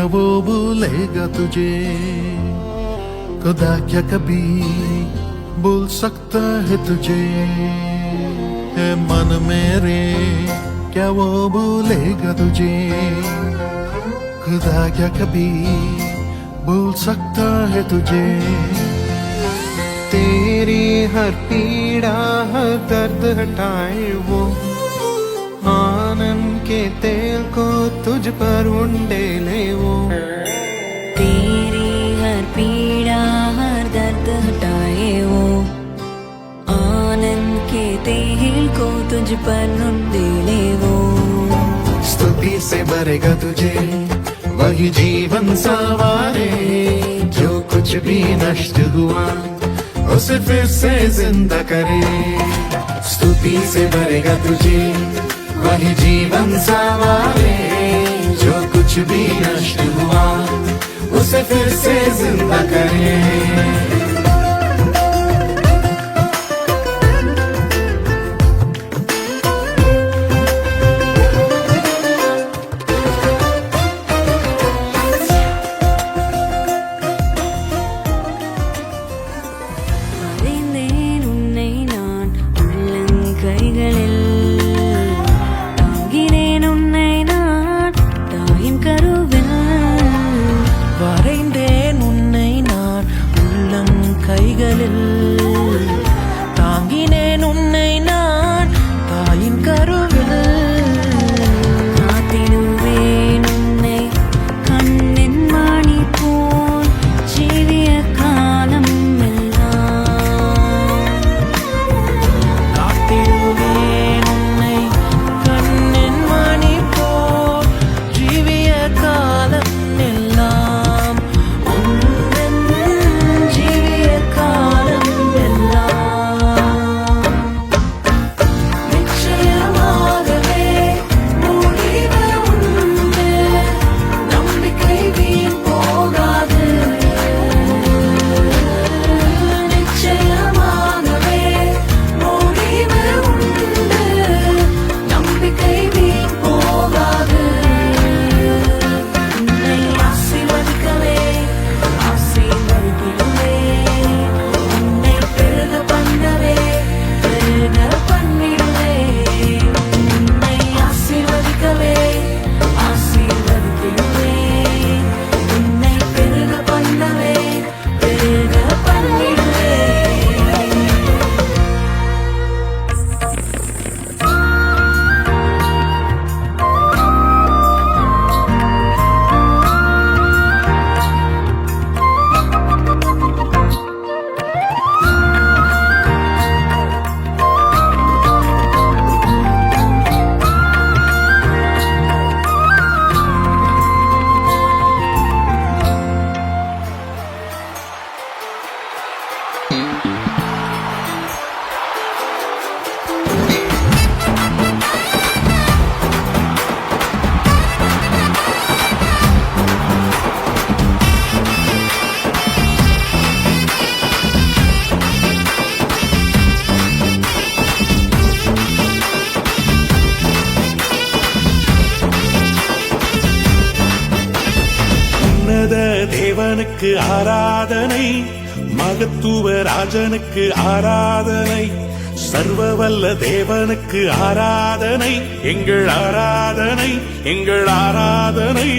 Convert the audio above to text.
क्या वो भूलेगा तुझे? खुदा क्या कभी भूल सकता है तुझे? है मन मेरे क्या वो भूलेगा तुझे? खुदा क्या कभी भूल सकता है तुझे? तेरी हर पीड़ा हर दर्द हटाए वो, आनंद के तेल को तुझ पर उंडेले वो। तेरी हर पीड़ा हर दर्द हटाए वो, आनंद के तेल को तुझ पर उंडेले वो। स्तुति से भरेगा तुझे वही जीवन सवारे, जो कुछ भी नष्ट हुआ उसे फिर से जिंदा करे। स्तुति से भरेगा तुझे वही जीवन सवारे, जो कुछ भी नष्ट हुआ उसे फिर से जिंदा करे। தாங்கினேன் உன்னை நான் தாயின் கருவில், காத்திடுவேன் உன்னை கண்ணின் மணி போல் ஜீவிய காலம் எல்லாம். காத்திடுவேன் உன்னை கண்ணின் மணி போல் ஜீவிய காலம் எல்லாம். தேவனுக்கு ஆராதனை, மகத்துவ ராஜனுக்கு ஆராதனை, சர்வவல்ல தேவனுக்கு ஆராதனை, எங்கள் ஆராதனை, எங்கள் ஆராதனை.